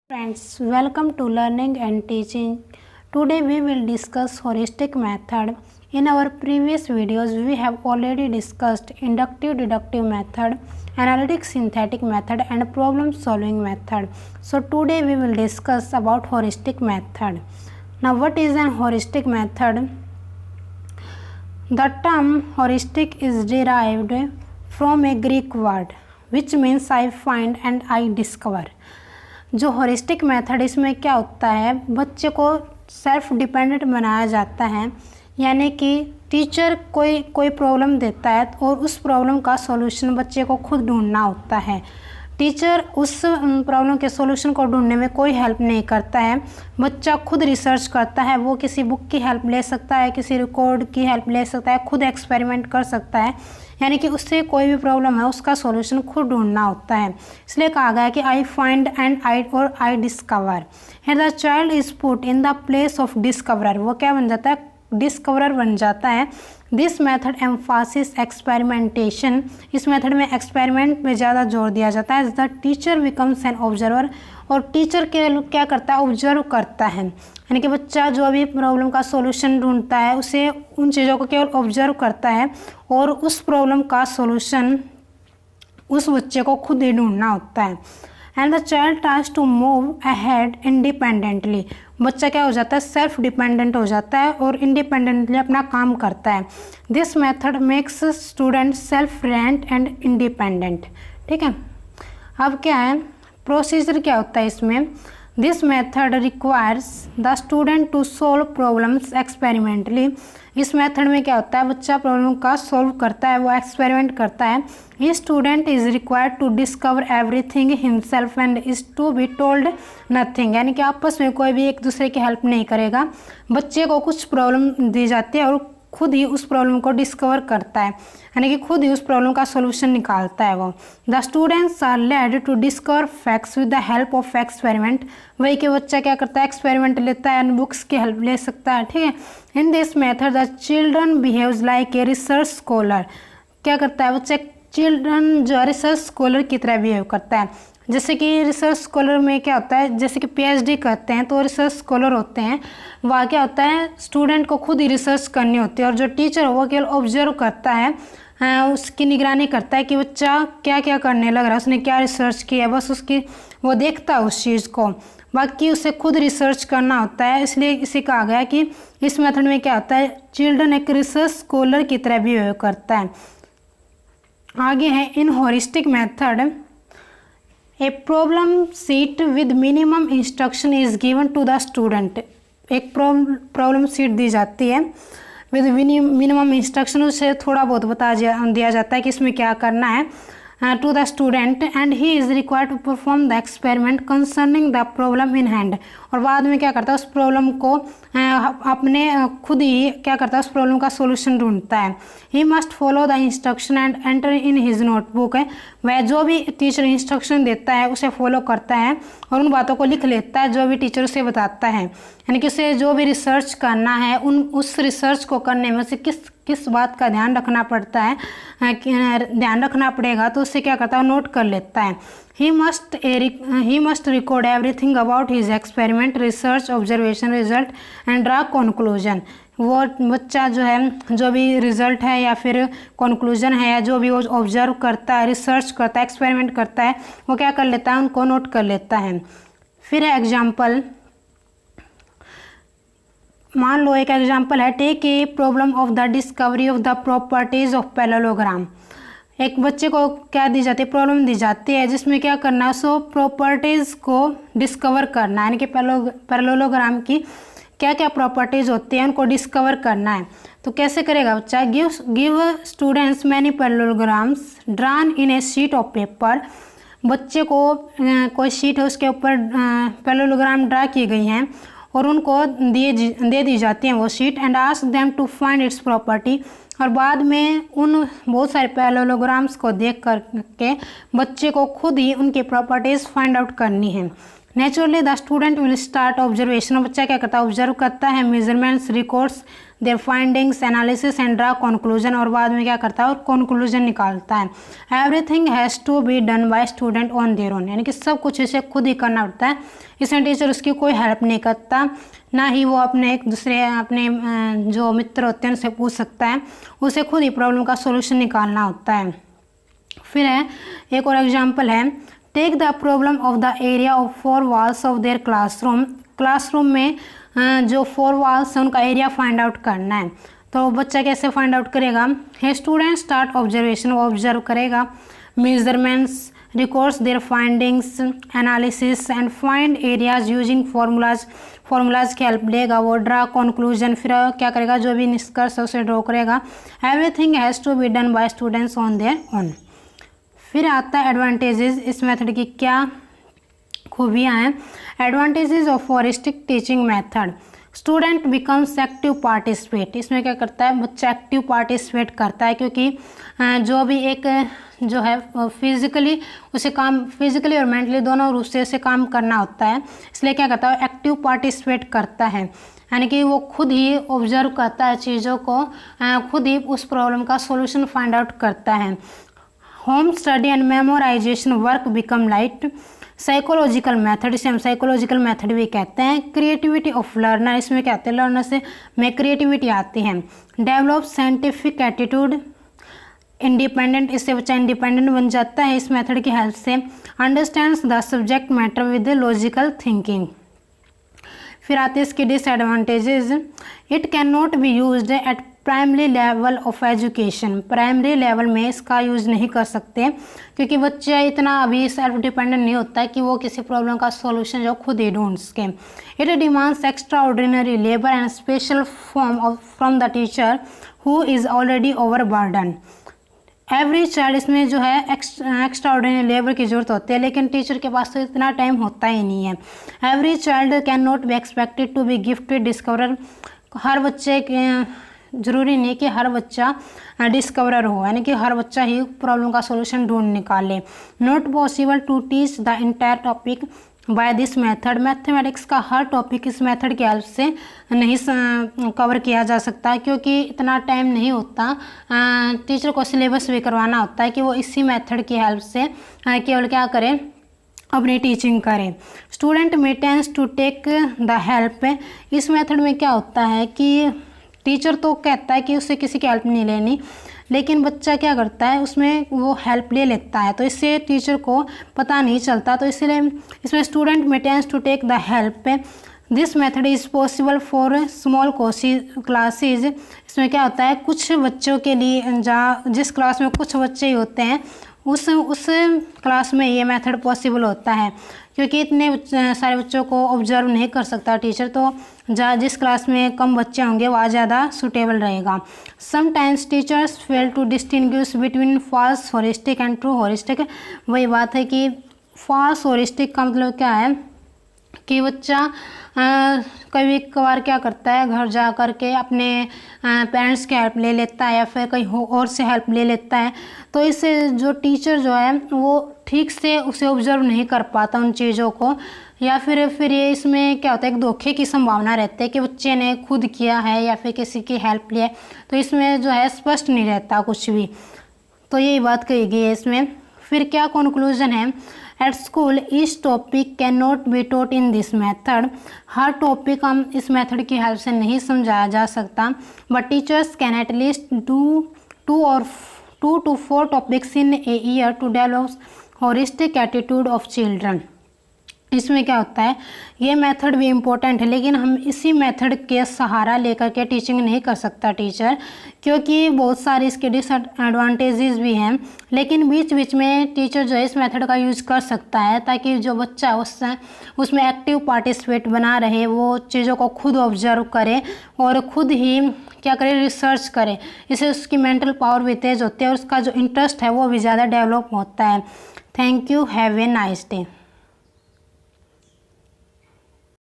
Friends, welcome to Learning and Teaching. Today we will discuss heuristic method. In our previous videos, we have already discussed inductive deductive method, analytic synthetic method and problem solving method. So today we will discuss about heuristic method. Now what is an heuristic method? The term heuristic is derived from a Greek word which means I find and I discover. जो हॉरिस्टिक method इसमें क्या होता है, बच्चे को self dependent बनाया जाता है, यानी कि टीचर कोई प्रॉब्लम देता है और उस प्रॉब्लम का सॉल्यूशन बच्चे को खुद ढूंढना होता है। टीचर उस प्रॉब्लम के सॉल्यूशन को ढूंढने में कोई हेल्प नहीं करता है, बच्चा खुद रिसर्च करता है। वो किसी बुक की हेल्प ले सकता है, किसी रिकॉर्ड की हेल्प ले सकता है, खुद एक्सपेरिमेंट कर सकता है, यानी कि उससे कोई भी प्रॉब्लम है उसका सॉल्यूशन खुद ढूंढना होता है। इसलिए कहा गया है कि I find and I discover. Here the child is put in the place of discoverer. वो क्या बन जाता है? डिस्कवरर बन जाता है। This method Mphasis experimentation. इस मेथड में एक्सपेरिमेंट में ज़्यादा जोर दिया जाता है। The teacher becomes an observer. और टीचर क्या करता है? ऑब्जर्व करता है, यानी कि बच्चा जो भी प्रॉब्लम का सॉल्यूशन ढूंढता है उसे उन चीज़ों को केवल ऑब्जर्व करता है और उस प्रॉब्लम का सॉल्यूशन उस बच्चे को खुद ही ढूंढना होता है। And the child tries to move ahead independently. बच्चा क्या हो जाता है? सेल्फ डिपेंडेंट हो जाता है और इंडिपेंडेंटली अपना काम करता है। This method makes student self reliant and independent. ठीक है, अब क्या है प्रोसीजर, क्या होता है इसमें? This method requires the student to solve problems experimentally. इस मेथड में क्या होता है? बच्चा प्रॉब्लम का सोल्व करता है, वो एक्सपेरिमेंट करता है। ये student is required to discover everything himself and is to be told nothing. यानी कि आपस में कोई भी एक दूसरे की हेल्प नहीं करेगा। बच्चे को कुछ प्रॉब्लम दी जाती है और खुद ही उस प्रॉब्लम को डिस्कवर करता है, यानी कि खुद ही उस प्रॉब्लम का सॉल्यूशन निकालता है वो। The students are led to discover facts with the help of experiment. वही कि बच्चा क्या करता है? एक्सपेरिमेंट लेता है, बुक्स की हेल्प ले सकता है। ठीक है, in this method the children behaves like a research scholar. क्या करता है बच्चा? चिल्ड्रन जो रिसर्च स्कॉलर की तरह बिहेव करता है। जैसे कि रिसर्च स्कॉलर में क्या होता है, जैसे कि पीएचडी करते हैं तो रिसर्च स्कॉलर होते हैं, वह क्या होता है स्टूडेंट को खुद ही रिसर्च करनी होती है और जो टीचर हो वो केवल ऑब्जर्व करता है, उसकी निगरानी करता है कि बच्चा क्या क्या करने लग रहा है, उसने क्या रिसर्च किया, बस उसकी वो देखता है उस चीज़ को, बाकी उसे खुद रिसर्च करना होता है। इसलिए इसे कहा गया कि इस मेथड में क्या होता है, चिल्ड्रन एक रिसर्च स्कॉलर की तरह बिहेव करता है। आगे है in heuristic method a problem sheet with minimum instruction is given to the student. एक प्रॉब्लम सीट दी जाती है विद मिनिमम इंस्ट्रक्शन, उसे थोड़ा बहुत बता दिया जाता है कि इसमें क्या करना है to the student and he is required to perform the experiment concerning the problem in hand. और बाद में क्या करता है? उस प्रॉब्लम को अपने खुद ही क्या करता है? उस प्रॉब्लम का सॉल्यूशन ढूंढता है। He must follow the instruction and enter in his notebook. है वह जो भी टीचर इंस्ट्रक्शन देता है उसे फॉलो करता है और उन बातों को लिख लेता है जो भी टीचर उसे बताता है, यानी कि उसे जो भी रिसर्च करना है उस रिसर्च को करने में उसे किस बात का ध्यान रखना पड़ता है, ध्यान रखना पड़ेगा, तो उससे क्या करता है? नोट कर लेता है। He must record everything about his experiment, research, observation, result and draw conclusion. वो बच्चा जो है जो भी रिजल्ट है या फिर कंक्लूजन है या जो भी वो ऑब्जर्व करता है, रिसर्च करता है, एक्सपेरिमेंट करता है, वो क्या कर लेता है? उनको नोट कर लेता है। फिर एग्जाम्पल, मान लो एक एग्जाम्पल है, take a problem of the discovery of the properties of parallelogram. एक बच्चे को क्या दी जाती है? प्रॉब्लम दी जाती है जिसमें क्या करना है? सो प्रॉपर्टीज़ को डिस्कवर करना है, यानी कि पैरेललोग्राम की क्या क्या प्रॉपर्टीज़ होती हैं उनको डिस्कवर करना है। तो कैसे करेगा बच्चा? Give students many parallelograms drawn in A sheet of paper. बच्चे को कोई शीट है उसके ऊपर पैरेललोग्राम ड्रा की गई हैं और उनको दे दी जाती हैं वो sheet and ask them to find its property. और बाद में उन बहुत सारे पैरेललोग्राम्स को देख करके बच्चे को खुद ही उनकी प्रॉपर्टीज़ फाइंड आउट करनी है। Naturally the student will start observation, बच्चा क्या करता है, ऑब्जर्व करता है, measurements, records their findings, analysis and draw conclusion, और बाद में क्या करता है, और कंक्लूजन निकालता है। Everything has to be done by student on their own, यानी कि सब कुछ इसे खुद ही करना पड़ता है, इसमें टीचर उसकी कोई हेल्प नहीं करता, ना ही वो अपने एक दूसरे अपने जो मित्र होते हैं उनसे पूछ सकता है, उसे खुद ही प्रॉब्लम का सोल्यूशन निकालना होता है। फिर है एक और एग्जाम्पल है, take the problem of the area of 4 walls of their classroom, classroom में जो 4 वॉल्स हैं उनका एरिया फाइंड आउट करना है। तो बच्चा कैसे फाइंड आउट करेगा, हे स्टूडेंट स्टार्ट ऑब्जर्वेशन, वो ऑब्जर्व करेगा, measurements, records their findings, analysis and find areas using formulas की हेल्प लेगा, वो ड्रा कंक्लूजन, फिर क्या करेगा, जो भी निष्कर्ष है उसे ड्रॉ करेगा। Everything has to be done by students on their own. फिर आता है एडवांटेजेस, इस मेथड की क्या खूबियाँ हैं। Advantages of heuristic teaching method, student becomes active participate, इसमें क्या करता है, बच्चा एक्टिव पार्टिसिपेट करता है, क्योंकि जो भी एक जो है फिजिकली उसे काम, फिजिकली और मेंटली दोनों रूप से उसे काम करना होता है, इसलिए क्या करता है, एक्टिव पार्टिसिपेट करता है, यानी कि वो खुद ही ऑब्जर्व करता है चीज़ों को, खुद ही उस प्रॉब्लम का सोल्यूशन फाइंड आउट करता है। Home study and memorisation work become light, psychological method, इसे हम साइकोलॉजिकल मेथड भी कहते हैं। क्रिएटिविटी ऑफ लर्नर, इसमें क्या होते हैं, लर्नर से में क्रिएटिविटी आती है। डेवलप साइंटिफिक एटीट्यूड, इंडिपेंडेंट, इससे बच्चा इंडिपेंडेंट बन जाता है इस मेथड की हेल्प से। Understands the subject matter with logical thinking. फिर आते हैं इसके disadvantages, it can not be used eight primary level of education, primary level में इसका यूज़ नहीं कर सकते, क्योंकि बच्चा इतना अभी सेल्फ डिपेंडेंट नहीं होता है कि वो किसी प्रॉब्लम का सॉल्यूशन जो खुद ही ढूंढ सके। It demands extra ordinary labour and special form from the teacher who is already overburden. Every child, इसमें जो है एक्स्ट्रा ऑर्डिनरी लेबर की ज़रूरत होती है, लेकिन टीचर के पास तो इतना टाइम होता ही नहीं है। Every child can not be expected to be gifted discoverer, हर बच्चे के ज़रूरी नहीं कि हर बच्चा डिस्कवरर हो, यानी कि हर बच्चा ही प्रॉब्लम का सॉल्यूशन ढूंढ निकाले। Not possible to teach the entire topic by this method, mathematics का हर टॉपिक इस मेथड की हेल्प से नहीं कवर किया जा सकता, क्योंकि इतना टाइम नहीं होता, टीचर को सिलेबस भी करवाना होता है कि वो इसी मेथड की हेल्प से केवल क्या करें, अपनी टीचिंग करें। स्टूडेंट में tends to take the help, इस मेथड में क्या होता है कि टीचर तो कहता है कि उसे किसी की हेल्प नहीं लेनी, लेकिन बच्चा क्या करता है, उसमें वो हेल्प ले लेता है, तो इससे टीचर को पता नहीं चलता, तो इसलिए इसमें स्टूडेंट में tends to take the help. This method is possible for small classes, इसमें क्या होता है, कुछ बच्चों के लिए, जहाँ जिस क्लास में कुछ बच्चे ही होते हैं उस क्लास में ये मेथड पॉसिबल होता है, क्योंकि इतने सारे बच्चों को ऑब्जर्व नहीं कर सकता टीचर, तो जहाँ जिस क्लास में कम बच्चे होंगे वहाँ ज़्यादा सूटेबल रहेगा। Sometimes teachers fail to distinguish between false heuristic and true heuristic, वही बात है कि फॉल्स होरिस्टिक का मतलब क्या है कि बच्चा कभी कभार क्या करता है, घर जा कर के अपने पेरेंट्स की हेल्प ले लेता है या फिर कहीं और से हेल्प ले लेता है, तो इससे जो टीचर जो है वो ठीक से उसे ऑब्जर्व नहीं कर पाता उन चीज़ों को, या फिर ये इसमें क्या होता है, एक धोखे की संभावना रहती है कि बच्चे ने खुद किया है या फिर किसी की हेल्प लिया है, तो इसमें जो है स्पष्ट नहीं रहता कुछ भी, तो यही बात कही गई है इसमें। फिर क्या कंक्लूजन है, at school each topic can not be taught in this method, her topic हम इस मेथड की हेल्प से नहीं समझाया जा सकता, but teachers can at least do 2 to 4 topics in a year to develop heuristic attitude of children. इसमें क्या होता है, ये मेथड भी इम्पोर्टेंट है, लेकिन हम इसी मेथड के सहारा लेकर के टीचिंग नहीं कर सकता टीचर, क्योंकि बहुत सारे इसके डिसएडवांटेजेस भी हैं, लेकिन बीच बीच में टीचर जो है इस मेथड का यूज़ कर सकता है, ताकि जो बच्चा उसमें एक्टिव पार्टिसिपेट बना रहे, वो चीज़ों को खुद ऑब्जर्व करे और खुद ही क्या करे, रिसर्च करे, इससे उसकी मेंटल पावर भी तेज़ होती है और उसका जो इंटरेस्ट है वो भी ज़्यादा डेवलप होता है। Thank you, have a nice day.